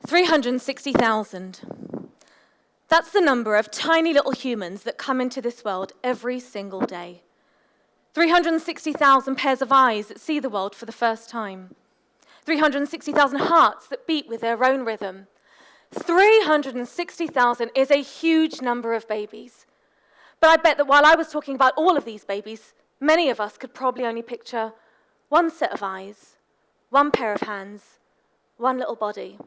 360,000. That's the number of tiny little humans that come into this world every single day. 360,000 pairs of eyes that see the world for the first time. 360,000 hearts that beat with their own rhythm. 360,000 is a huge number of babies. But I bet that while I was talking about all of these babies, many of us could probably only picture one set of eyes, one pair of hands, one little body.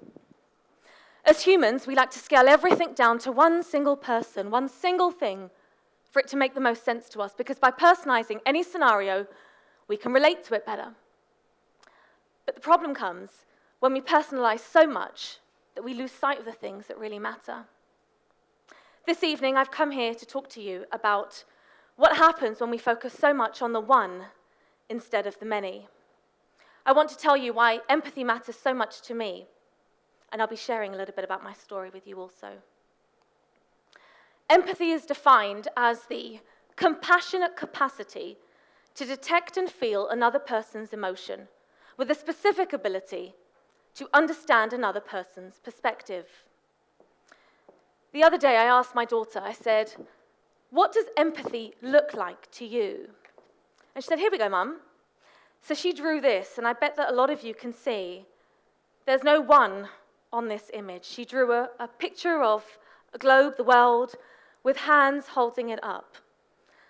As humans, we like to scale everything down to one single person, one single thing, for it to make the most sense to us, because by personalizing any scenario, we can relate to it better. But the problem comes when we personalize so much that we lose sight of the things that really matter. This evening, I've come here to talk to you about what happens when we focus so much on the one instead of the many. I want to tell you why empathy matters so much to me, and I'll be sharing a little bit about my story with you also. Empathy is defined as the compassionate capacity to detect and feel another person's emotion with a specific ability to understand another person's perspective. The other day I asked my daughter, I said, "What does empathy look like to you?" And she said, "Here we go, Mum." So she drew this, and I bet that a lot of you can see there's no one on this image. She drew a picture of a globe, the world, with hands holding it up.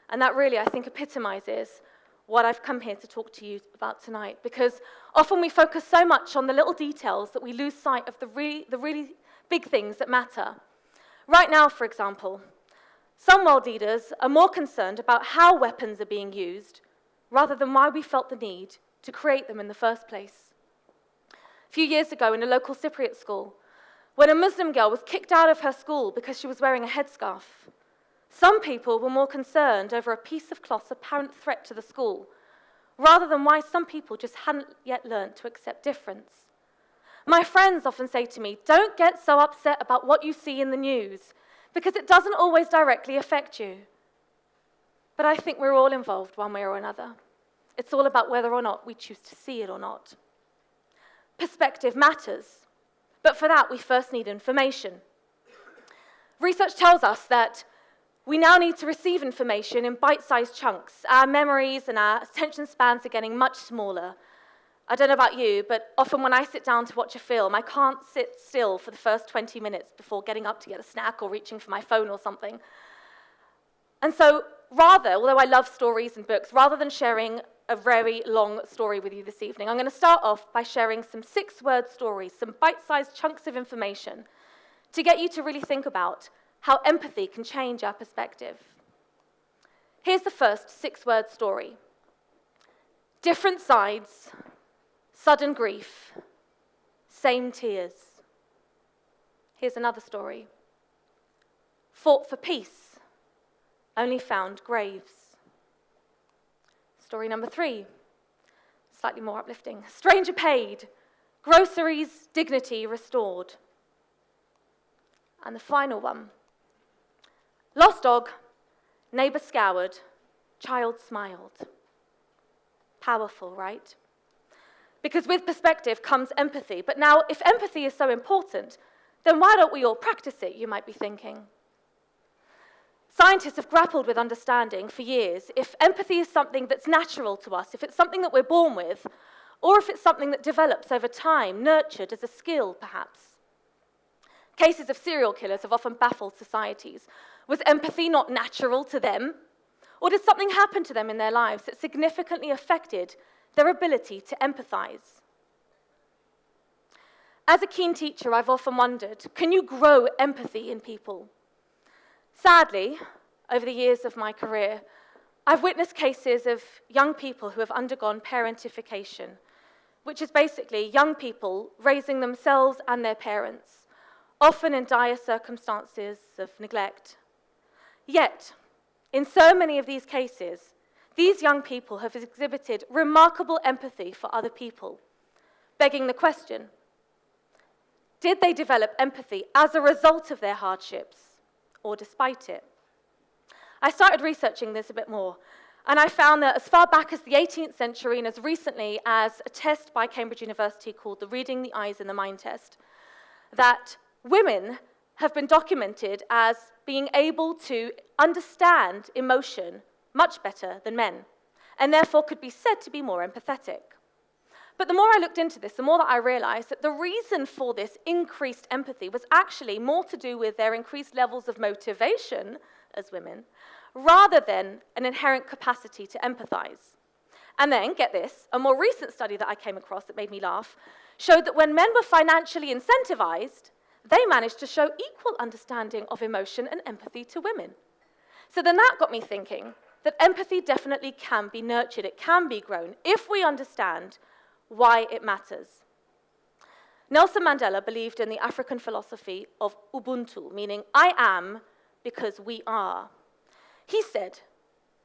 And that really, I think, epitomizes what I've come here to talk to you about tonight, because often we focus so much on the little details that we lose sight of the really big things that matter. Right now, for example, some world leaders are more concerned about how weapons are being used rather than why we felt the need to create them in the first place. A few years ago in a local Cypriot school, when a Muslim girl was kicked out of her school because she was wearing a headscarf, some people were more concerned over a piece of cloth's apparent threat to the school, rather than why some people just hadn't yet learned to accept difference. My friends often say to me, "Don't get so upset about what you see in the news, because it doesn't always directly affect you." But I think we're all involved one way or another. It's all about whether or not we choose to see it or not. Perspective matters, but for that we first need information. Research tells us that we now need to receive information in bite-sized chunks. Our memories and our attention spans are getting much smaller. I don't know about you, but often when I sit down to watch a film, I can't sit still for the first 20 minutes before getting up to get a snack or reaching for my phone or something. And so although I love stories and books, rather than sharing a very long story with you this evening, I'm going to start off by sharing some 6-word stories, some bite-sized chunks of information to get you to really think about how empathy can change our perspective. Here's the first 6-word story. Different sides, sudden grief, same tears. Here's another story. Fought for peace, only found graves. Story number 3, slightly more uplifting. Stranger paid, groceries, dignity restored. And the final one. Lost dog, neighbor scoured, child smiled. Powerful, right? Because with perspective comes empathy. But now, if empathy is so important, then why don't we all practice it, you might be thinking. Scientists have grappled with understanding for years if empathy is something that's natural to us, if it's something that we're born with, or if it's something that develops over time, nurtured as a skill, perhaps. Cases of serial killers have often baffled societies. Was empathy not natural to them? Or did something happen to them in their lives that significantly affected their ability to empathize? As a keen teacher, I've often wondered, can you grow empathy in people? Sadly, over the years of my career, I've witnessed cases of young people who have undergone parentification, which is basically young people raising themselves and their parents, often in dire circumstances of neglect. Yet, in so many of these cases, these young people have exhibited remarkable empathy for other people, begging the question, did they develop empathy as a result of their hardships, or despite it? I started researching this a bit more, and I found that as far back as the 18th century and as recently as a test by Cambridge University called the Reading the Eyes and the Mind test, that women have been documented as being able to understand emotion much better than men, and therefore could be said to be more empathetic. But the more I looked into this, the more that I realized that the reason for this increased empathy was actually more to do with their increased levels of motivation as women, rather than an inherent capacity to empathize. And then, get this, a more recent study that I came across that made me laugh showed that when men were financially incentivized, they managed to show equal understanding of emotion and empathy to women. So then that got me thinking that empathy definitely can be nurtured, it can be grown, if we understand why it matters. Nelson Mandela believed in the African philosophy of Ubuntu, meaning I am because we are. He said,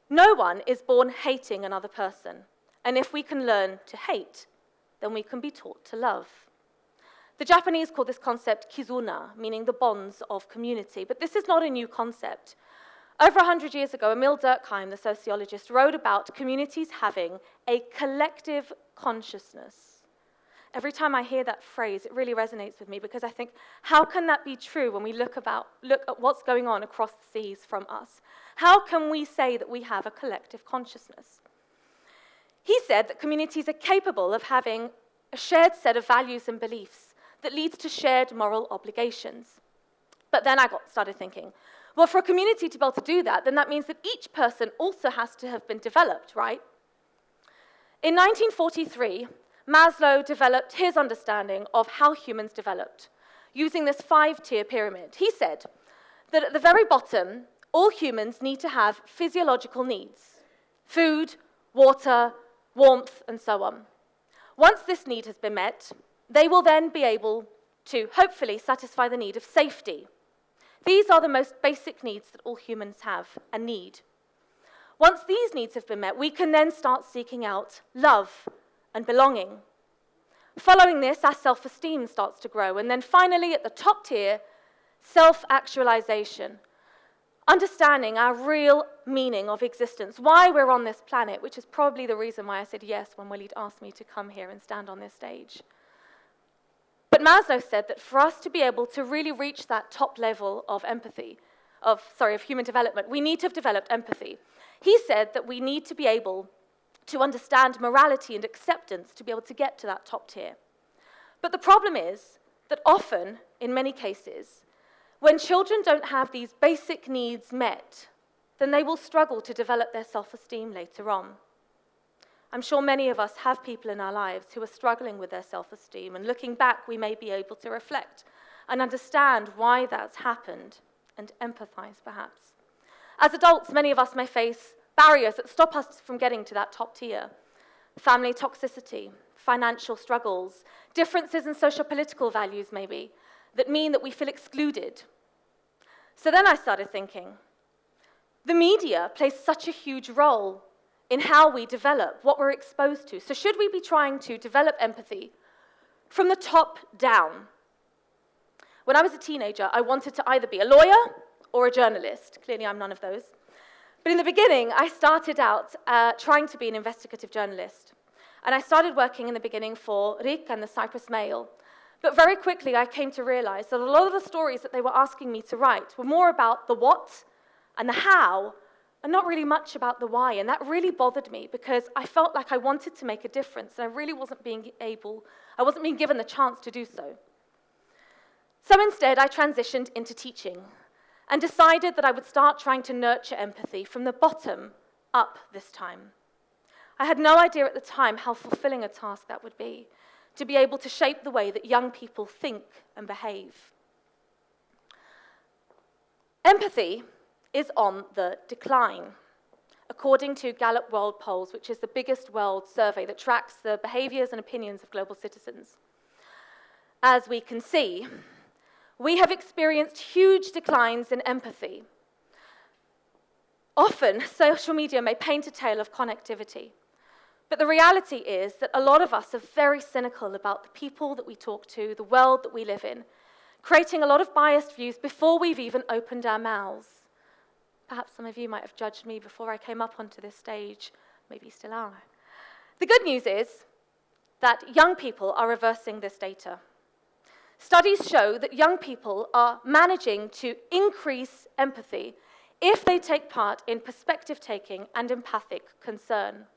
no one is born hating another person, and if we can learn to hate, then we can be taught to love. The Japanese call this concept kizuna, meaning the bonds of community, but this is not a new concept. Over 100 years ago, Emil Durkheim, the sociologist, wrote about communities having a collective consciousness. Every time I hear that phrase, it really resonates with me because I think, how can that be true when we look at what's going on across the seas from us? How can we say that we have a collective consciousness? He said that communities are capable of having a shared set of values and beliefs that leads to shared moral obligations. But then I started thinking, well, for a community to be able to do that, then that means that each person also has to have been developed, right? In 1943, Maslow developed his understanding of how humans developed, using this 5-tier pyramid. He said that at the very bottom, all humans need to have physiological needs: food, water, warmth, and so on. Once this need has been met, they will then be able to hopefully satisfy the need of safety. These are the most basic needs that all humans have and need. Once these needs have been met, we can then start seeking out love and belonging. Following this, our self-esteem starts to grow, and then finally, at the top tier, self-actualization. Understanding our real meaning of existence, why we're on this planet, which is probably the reason why I said yes when Walid asked me to come here and stand on this stage. But Maslow said that for us to be able to really reach that top level of of human development, we need to have developed empathy. He said that we need to be able to understand morality and acceptance to be able to get to that top tier. But the problem is that often, in many cases, when children don't have these basic needs met, then they will struggle to develop their self-esteem later on. I'm sure many of us have people in our lives who are struggling with their self-esteem, and looking back, we may be able to reflect and understand why that's happened and empathize, perhaps. As adults, many of us may face barriers that stop us from getting to that top tier: family toxicity, financial struggles, differences in social-political values, maybe, that mean that we feel excluded. So then I started thinking, the media plays such a huge role in how we develop, what we're exposed to. So should we be trying to develop empathy from the top down? When I was a teenager, I wanted to either be a lawyer or a journalist. Clearly, I'm none of those. But in the beginning, I started out trying to be an investigative journalist. And I started working in the beginning for Rik and the Cyprus Mail. But very quickly, I came to realize that a lot of the stories that they were asking me to write were more about the what and the how, and not really much about the why. And that really bothered me because I felt like I wanted to make a difference, and I really wasn't being given the chance to do so. So instead, I transitioned into teaching and decided that I would start trying to nurture empathy from the bottom up this time. I had no idea at the time how fulfilling a task that would be, to be able to shape the way that young people think and behave. Empathy is on the decline, according to Gallup World Polls, which is the biggest world survey that tracks the behaviors and opinions of global citizens. As we can see, we have experienced huge declines in empathy. Often, social media may paint a tale of connectivity, but the reality is that a lot of us are very cynical about the people that we talk to, the world that we live in, creating a lot of biased views before we've even opened our mouths. Perhaps some of you might have judged me before I came up onto this stage, maybe still are. The good news is that young people are reversing this data. Studies show that young people are managing to increase empathy if they take part in perspective-taking and empathic concern.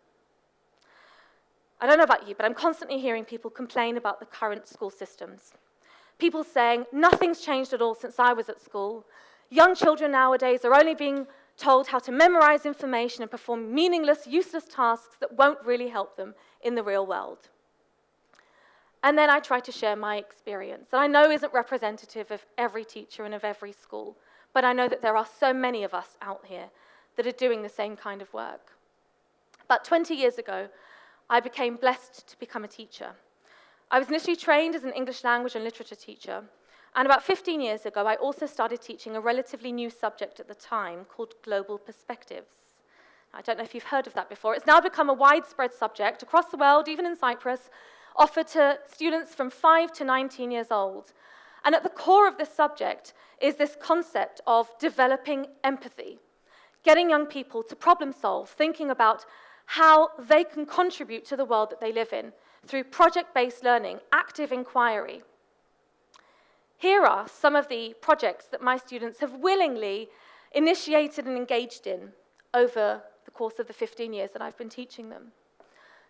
I don't know about you, but I'm constantly hearing people complain about the current school systems. People saying, nothing's changed at all since I was at school. Young children nowadays are only being told how to memorize information and perform meaningless, useless tasks that won't really help them in the real world. And then I try to share my experience that I know isn't representative of every teacher and of every school, but I know that there are so many of us out here that are doing the same kind of work. About 20 years ago, I became blessed to become a teacher. I was initially trained as an English language and literature teacher, and about 15 years ago, I also started teaching a relatively new subject at the time called global perspectives. I don't know if you've heard of that before. It's now become a widespread subject across the world, even in Cyprus, offered to students from 5 to 19 years old. And at the core of this subject is this concept of developing empathy, getting young people to problem solve, thinking about how they can contribute to the world that they live in through project-based learning, active inquiry. Here are some of the projects that my students have willingly initiated and engaged in over the course of the 15 years that I've been teaching them.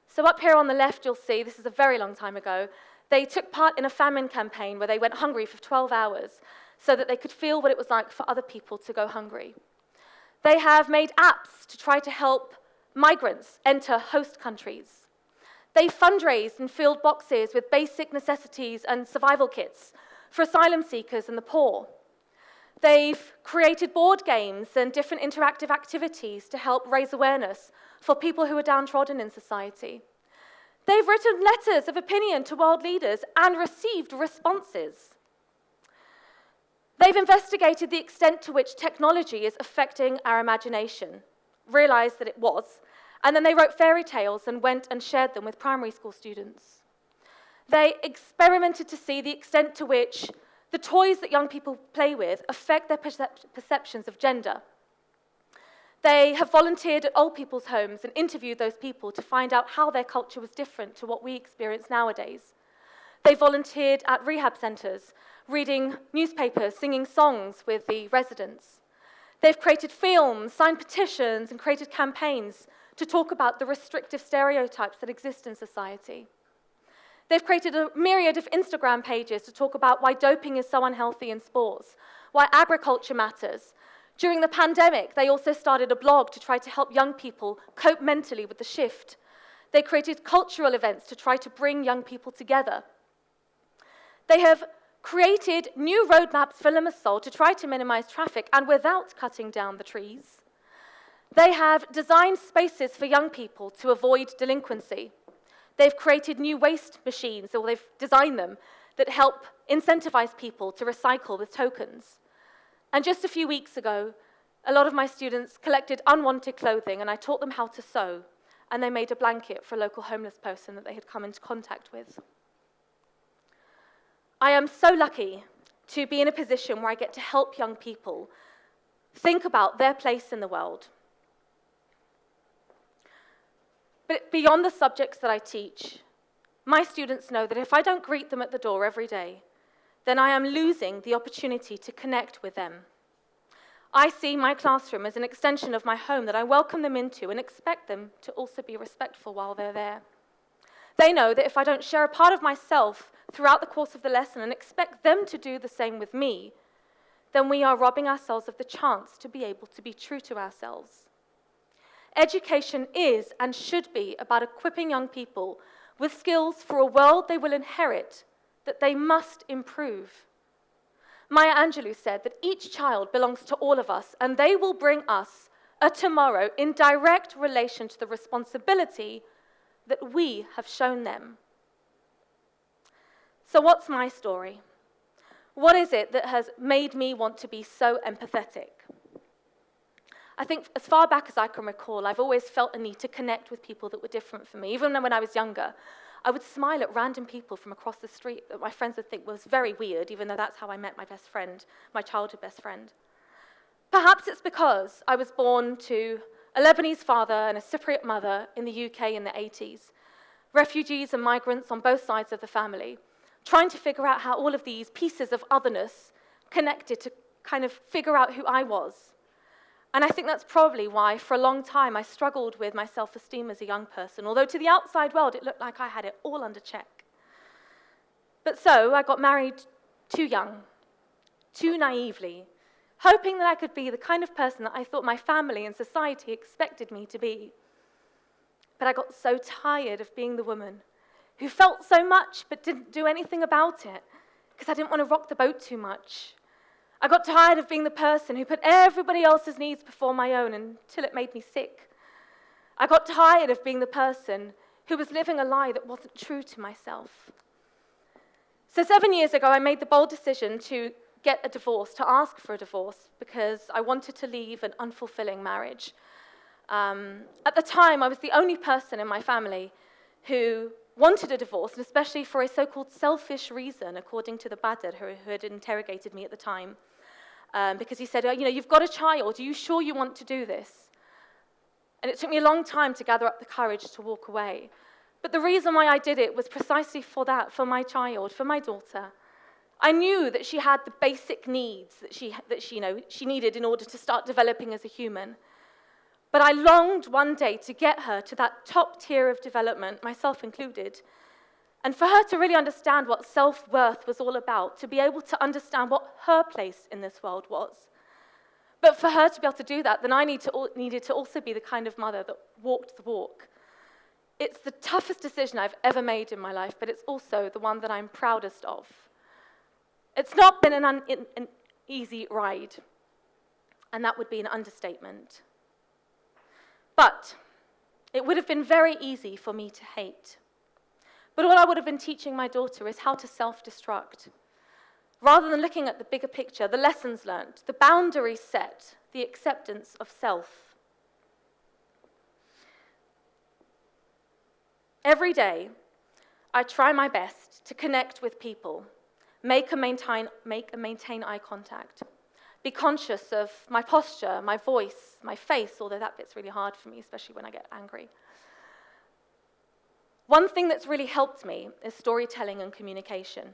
So up here on the left, you'll see, this is a very long time ago, they took part in a famine campaign where they went hungry for 12 hours so that they could feel what it was like for other people to go hungry. They have made apps to try to help migrants enter host countries. They fundraised and filled boxes with basic necessities and survival kits for asylum seekers and the poor. They've created board games and different interactive activities to help raise awareness for people who are downtrodden in society. They've written letters of opinion to world leaders and received responses. They've investigated the extent to which technology is affecting our imagination, realized that it was, and then they wrote fairy tales and went and shared them with primary school students. They experimented to see the extent to which the toys that young people play with affect their perceptions of gender. They have volunteered at old people's homes and interviewed those people to find out how their culture was different to what we experience nowadays. They volunteered at rehab centers, reading newspapers, singing songs with the residents. They've created films, signed petitions, and created campaigns to talk about the restrictive stereotypes that exist in society. They've created a myriad of Instagram pages to talk about why doping is so unhealthy in sports, why agriculture matters. During the pandemic, they also started a blog to try to help young people cope mentally with the shift. They created cultural events to try to bring young people together. They have created new roadmaps for Limassol to try to minimize traffic and without cutting down the trees. They have designed spaces for young people to avoid delinquency. They've created new waste machines, or they've designed them, that help incentivize people to recycle with tokens. And just a few weeks ago, a lot of my students collected unwanted clothing, and I taught them how to sew, and they made a blanket for a local homeless person that they had come into contact with. I am so lucky to be in a position where I get to help young people think about their place in the world. But beyond the subjects that I teach, my students know that if I don't greet them at the door every day, then I am losing the opportunity to connect with them. I see my classroom as an extension of my home that I welcome them into and expect them to also be respectful while they're there. They know that if I don't share a part of myself throughout the course of the lesson and expect them to do the same with me, then we are robbing ourselves of the chance to be able to be true to ourselves. Education is and should be about equipping young people with skills for a world they will inherit that they must improve. Maya Angelou said that each child belongs to all of us, and they will bring us a tomorrow in direct relation to the responsibility that we have shown them. So what's my story? What is it that has made me want to be so empathetic? I think as far back as I can recall, I've always felt a need to connect with people that were different from me. Even when I was younger, I would smile at random people from across the street that my friends would think was very weird, even though that's how I met my best friend, my childhood best friend. Perhaps it's because I was born to a Lebanese father and a Cypriot mother in the UK in the 80s, refugees and migrants on both sides of the family. trying to figure out how all of these pieces of otherness connected to kind of figure out who I was. And I think that's probably why, for a long time, I struggled with my self-esteem as a young person, although to the outside world, it looked like I had it all under check. But so, I got married too young, too naively, hoping that I could be the kind of person that I thought my family and society expected me to be. But I got so tired of being the woman who felt so much but didn't do anything about it, because I didn't want to rock the boat too much. I got tired of being the person who put everybody else's needs before my own until it made me sick. I got tired of being the person who was living a lie that wasn't true to myself. So 7 years ago, I made the bold decision to get a divorce, to ask for a divorce, because I wanted to leave an unfulfilling marriage. At the time, I was the only person in my family who wanted a divorce, and especially for a so-called selfish reason, according to the badr who had interrogated me at the time. Because he said, you've got a child, are you sure you want to do this? And it took me a long time to gather up the courage to walk away. But the reason why I did it was precisely for that, for my child, for my daughter. I knew that she had the basic needs that she needed in order to start developing as a human. But I longed one day to get her to that top tier of development, myself included, and for her to really understand what self-worth was all about, to be able to understand what her place in this world was. But for her to be able to do that, then I needed to also be the kind of mother that walked the walk. It's the toughest decision I've ever made in my life, but it's also the one that I'm proudest of. It's not been an easy ride, and that would be an understatement. But it would have been very easy for me to hate. But all I would have been teaching my daughter is how to self-destruct. Rather than looking at the bigger picture, the lessons learned, the boundaries set, the acceptance of self. Every day, I try my best to connect with people, make and maintain eye contact, be conscious of my posture, my voice, my face, although that bit's really hard for me, especially when I get angry. One thing that's really helped me is storytelling and communication.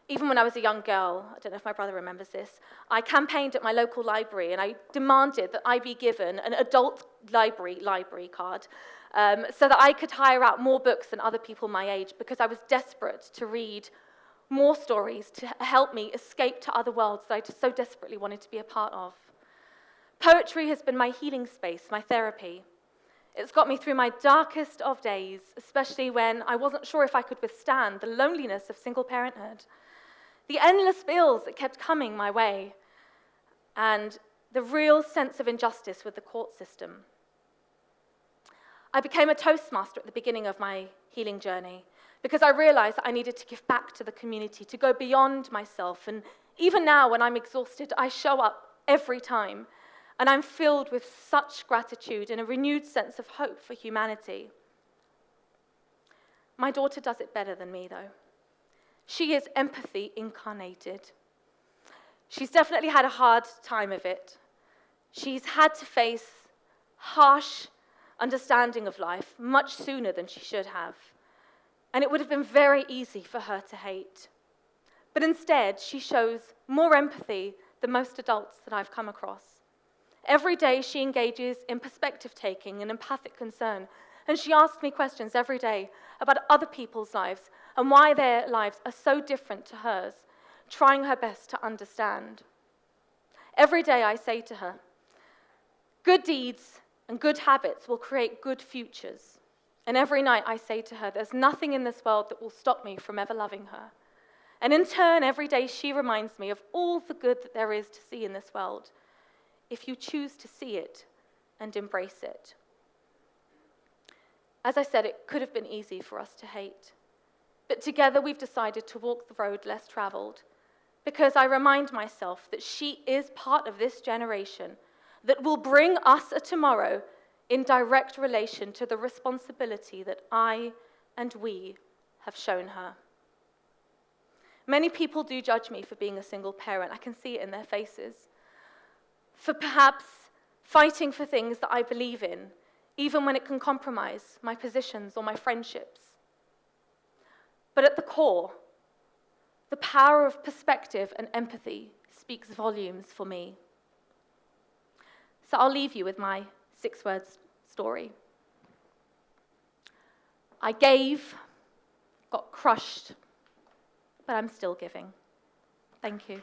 Even when I was a young girl, I don't know if my brother remembers this, I campaigned at my local library and I demanded that I be given an adult library card so that I could hire out more books than other people my age, because I was desperate to read more stories to help me escape to other worlds that I just so desperately wanted to be a part of. Poetry has been my healing space, my therapy. It's got me through my darkest of days, especially when I wasn't sure if I could withstand the loneliness of single parenthood, the endless bills that kept coming my way, and the real sense of injustice with the court system. I became a Toastmaster at the beginning of my healing journey because I realized that I needed to give back to the community, to go beyond myself. And even now, when I'm exhausted, I show up every time. And I'm filled with such gratitude and a renewed sense of hope for humanity. My daughter does it better than me, though. She is empathy incarnated. She's definitely had a hard time of it. She's had to face harsh understanding of life much sooner than she should have. And it would have been very easy for her to hate. But instead, she shows more empathy than most adults that I've come across. Every day, she engages in perspective-taking and empathic concern, and she asks me questions every day about other people's lives and why their lives are so different to hers, trying her best to understand. Every day, I say to her, good deeds and good habits will create good futures. And every night I say to her, there's nothing in this world that will stop me from ever loving her. And in turn, every day she reminds me of all the good that there is to see in this world, if you choose to see it and embrace it. As I said, it could have been easy for us to hate. But together we've decided to walk the road less traveled, because I remind myself that she is part of this generation that will bring us a tomorrow in direct relation to the responsibility that I and we have shown her. Many people do judge me for being a single parent. I can see it in their faces. For perhaps fighting for things that I believe in, even when it can compromise my positions or my friendships. But at the core, the power of perspective and empathy speaks volumes for me. So I'll leave you with my 6-word story. I gave, got crushed, but I'm still giving. Thank you.